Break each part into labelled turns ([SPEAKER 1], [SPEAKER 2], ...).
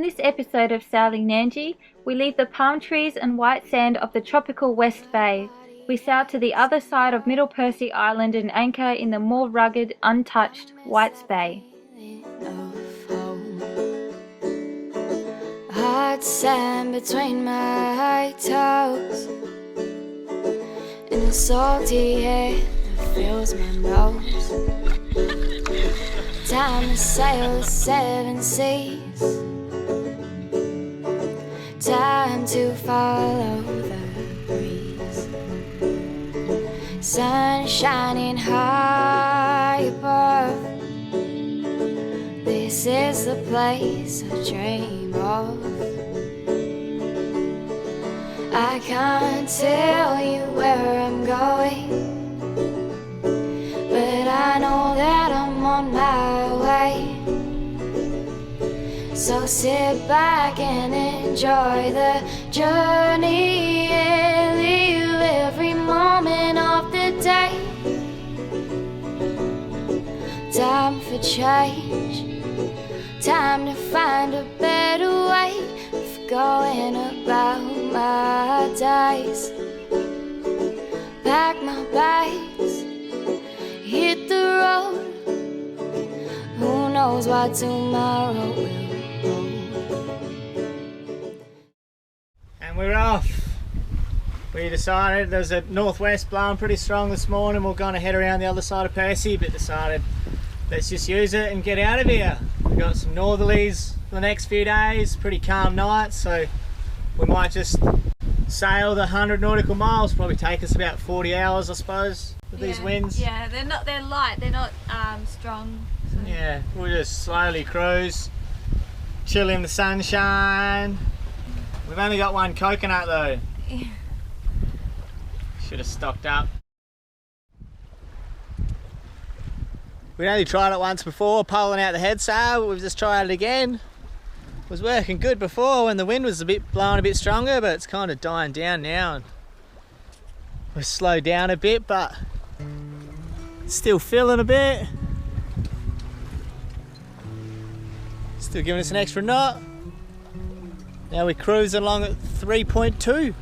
[SPEAKER 1] this episode of Sailing Nandji, we leave the palm trees and white sand of the tropical West Bay. We sail to the other side of Middle Percy Island and anchor in the more rugged, untouched Whites Bay.
[SPEAKER 2] Hot sand between my toes, and the salty air fills my nose. Time to sail the 7 seas, time to follow the breeze. Sun shining high above, this is the place I dream of. I can't tell you where I'm going, but I know that I'm on my way. So sit back and enjoy the journey and live every moment of the day. Time for change, time to find a better way of going about my days. Pack my bags, hit the road. Who knows what tomorrow will hold.
[SPEAKER 3] And we're off. We decided there's a northwest blowing pretty strong this morning. We're going to head around the other side of Percy, but decided let's just use it and get out of here. We've got some northerlies for the next few days, pretty calm nights, so we might just sail the 100 nautical miles. Probably take us about 40 hours, I suppose, with these winds.
[SPEAKER 1] Yeah, they're light, they're not strong. So.
[SPEAKER 3] Yeah, we'll just slowly cruise, chill in the sunshine. We've only got one coconut though.
[SPEAKER 1] Yeah.
[SPEAKER 3] Should have stocked up. We only tried it once before, pulling out the head sail, but we've just tried it again. It was working good before when the wind was blowing a bit stronger, but it's kind of dying down now. And we've slowed down a bit, but still filling a bit. Still giving us an extra knot. Now we're cruising along at 3.2.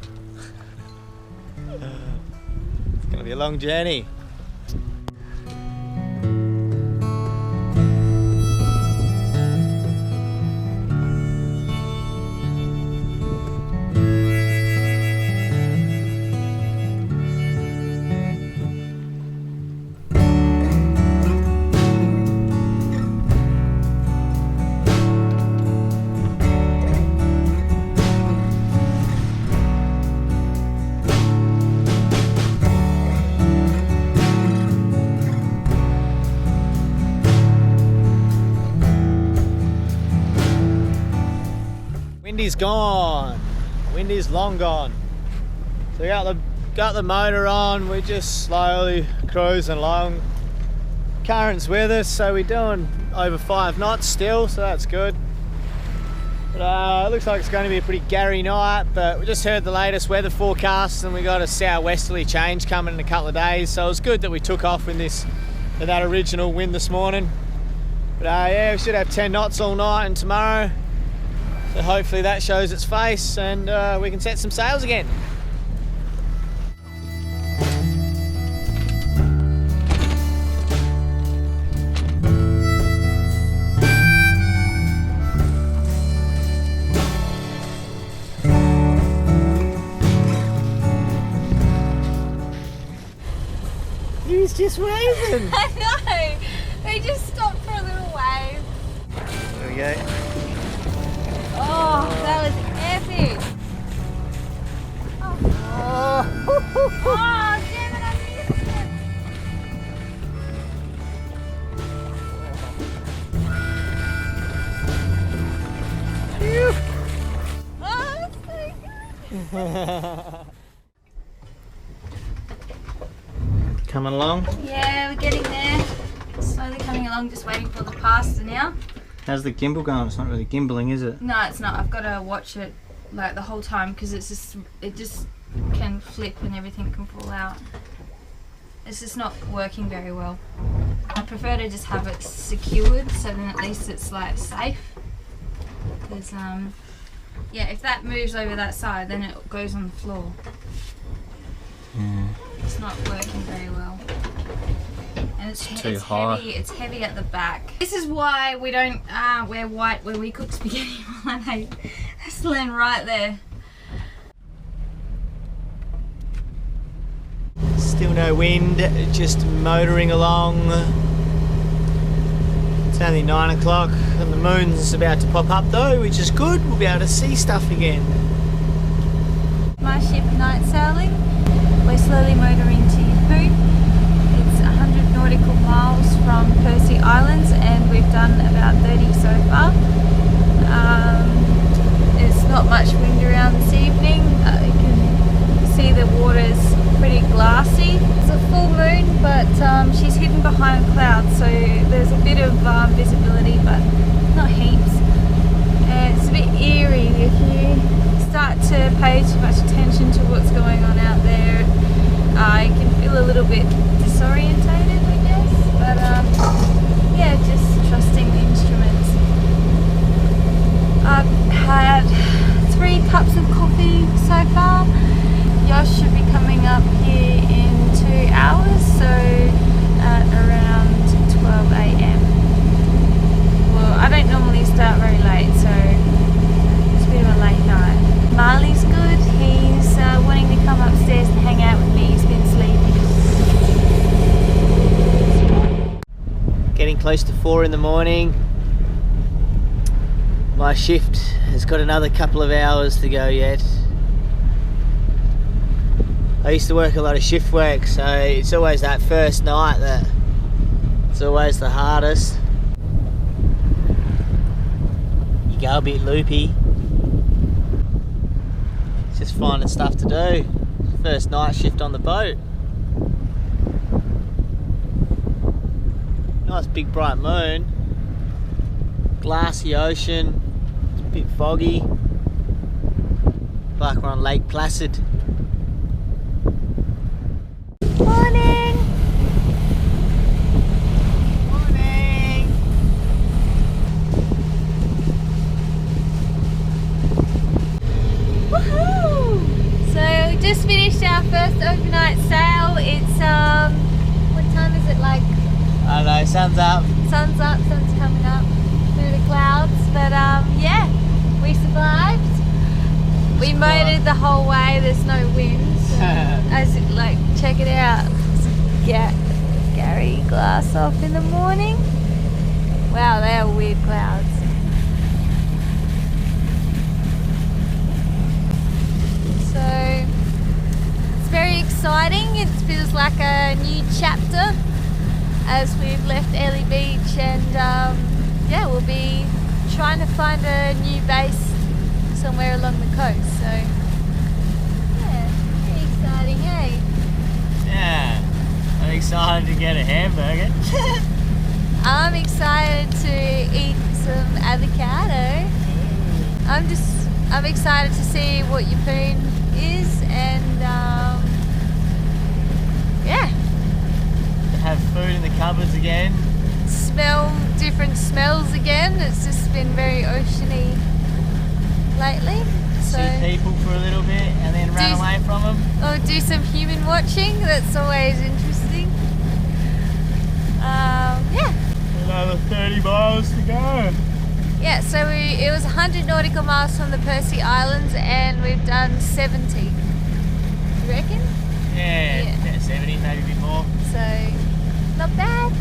[SPEAKER 3] It's going to be a long journey. Windy's gone. Windy's long gone. So we got the motor on. We're just slowly cruising along. Current's with us, so we're doing over 5 knots still, so that's good. But it looks like it's going to be a pretty gary night, but we just heard the latest weather forecast and we got a southwesterly change coming in a couple of days, so it was good that we took off in that original wind this morning. But yeah, we should have 10 knots all night and tomorrow. So hopefully that shows its face and we can set some sails again. He's just waving.
[SPEAKER 1] I know. They just stopped for a little wave.
[SPEAKER 3] There we go.
[SPEAKER 1] Oh, that was epic. Oh, damn it, I missed it. Oh, that's so good.
[SPEAKER 3] Coming along?
[SPEAKER 1] Yeah, we're getting there. Slowly coming along, just waiting for the pasta now.
[SPEAKER 3] How's the gimbal going? It's not really gimbaling, is it?
[SPEAKER 1] No, it's not. I've got to watch it like the whole time because it just can flip and everything can fall out. It's just not working very well. I prefer to just have it secured so then at least it's like safe. because yeah, if that moves over that side, then it goes on the floor.
[SPEAKER 3] Yeah.
[SPEAKER 1] It's not working very well. And it's
[SPEAKER 3] too high.
[SPEAKER 1] Heavy. It's heavy at the back. This is why we don't wear white when we cook spaghetti bolognese. That's laying right there.
[SPEAKER 3] Still no wind, just motoring along. It's only 9 o'clock and the moon's about to pop up though, which is good. We'll be able to see stuff again.
[SPEAKER 1] My ship night sailing. We're slowly motoring to Yeppoon. It's 100 nautical miles from Percy Islands and we've done about 30 so far. There's not much wind around this evening. You can see the water's pretty glassy. It's a full moon, but she's hidden behind clouds, so there's a bit of visibility, but not heaps. It's a bit eerie if you start to pay too much attention to what's going on out there. You can feel a little bit disorientated, I guess, but yeah, just trusting the instruments. I've had 3 cups of coffee so far. Yosh should be coming up here in 2 hours, so at around 12 AM. Well, I don't normally start very late, so it's a bit of a late night. Marley's good. He's wanting to come upstairs and hang out with me. He's been sleeping.
[SPEAKER 3] Getting close to 4 in the morning. My shift has got another couple of hours to go yet. I used to work a lot of shift work, so it's always that first night that it's always the hardest. You go a bit loopy. It's just finding stuff to do. First night shift on the boat. Nice big bright moon. Glassy ocean. It's a bit foggy. Like we're on Lake Placid.
[SPEAKER 1] Morning!
[SPEAKER 3] Morning!
[SPEAKER 1] Woohoo! So we just finished our first overnight sail. It's what time is it? Like
[SPEAKER 3] I don't know, sun's up.
[SPEAKER 1] sun's up, sun's coming up through the clouds. But yeah, we survived. We motored the whole way. There's no wind. So as it, like, check it out. Gary glass off in the morning. Wow, they are weird clouds. So it's very exciting. It feels like a new chapter as we've left Airlie Beach, and yeah, we'll be trying to find a new base somewhere along the coast. So yeah, very exciting, hey?
[SPEAKER 3] Yeah, I'm excited to get a hamburger.
[SPEAKER 1] I'm excited to eat some avocado. I'm excited to see what Yeppoon is, and yeah.
[SPEAKER 3] To have food in the cupboards again.
[SPEAKER 1] Smell different smells again. It's just been very oceany lately. So
[SPEAKER 3] See people for a little bit and then run away from them.
[SPEAKER 1] or do some human watching. That's always interesting. Yeah.
[SPEAKER 3] Another 30 miles to go.
[SPEAKER 1] Yeah, so it was 100 nautical miles from the Percy Islands and we've done 70. You reckon?
[SPEAKER 3] Yeah, about 70, maybe a bit more.
[SPEAKER 1] So, not bad.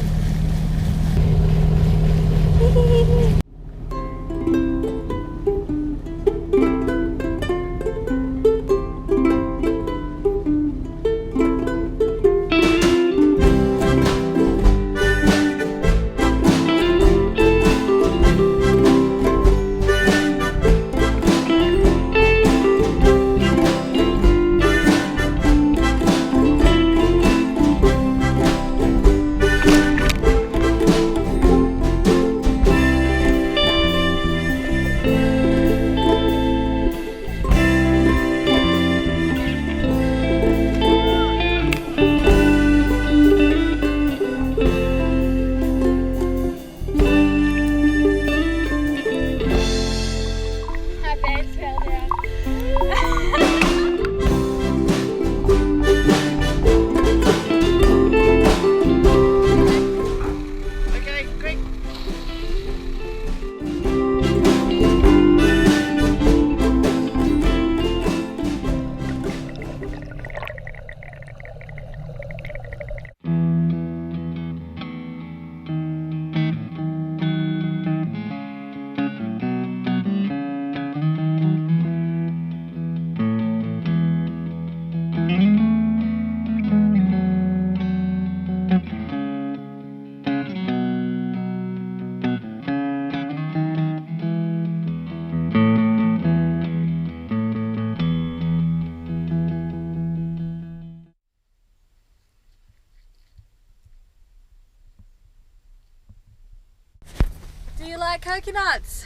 [SPEAKER 4] Do you like coconuts?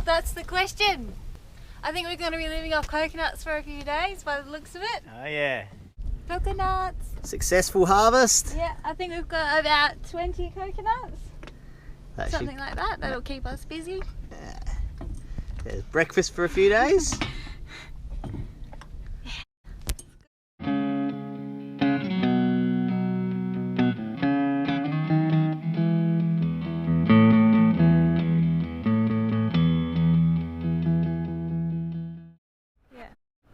[SPEAKER 4] That's the question. I think we're going to be living off coconuts for a few days by the looks of it.
[SPEAKER 3] Oh yeah.
[SPEAKER 4] Coconuts.
[SPEAKER 3] Successful harvest.
[SPEAKER 4] Yeah, I think we've got about 20 coconuts.
[SPEAKER 3] That
[SPEAKER 4] Something like that. That'll keep us busy.
[SPEAKER 3] There's breakfast for a few days.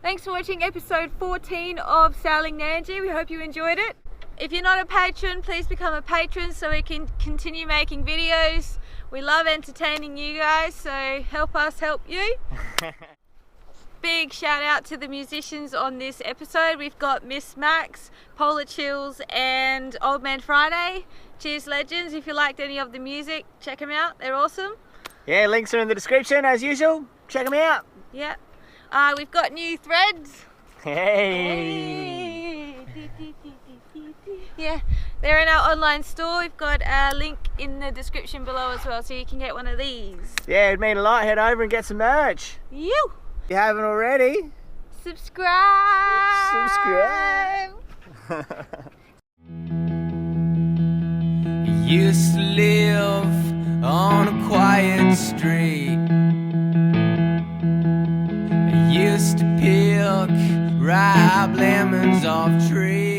[SPEAKER 1] Thanks for watching episode 14 of Sailing Nandji. We hope you enjoyed it. If you're not a patron, please become a patron so we can continue making videos. We love entertaining you guys, so help us help you. Big shout out to the musicians on this episode. We've got Miss Max, Polar Chills and Old Man Friday. Cheers legends. If you liked any of the music, check them out. They're awesome.
[SPEAKER 3] Yeah, links are in the description as usual. Check them out.
[SPEAKER 1] Yeah. We've got new threads.
[SPEAKER 3] Hey.
[SPEAKER 1] Yeah, they're in our online store. We've got a link in the description below as well, so you can get one of these.
[SPEAKER 3] Yeah, it'd mean a lot. Head over and get some merch.
[SPEAKER 1] You
[SPEAKER 3] If you haven't already,
[SPEAKER 1] subscribe.
[SPEAKER 5] Used to live on a quiet street. I used to pick ripe lemons off trees.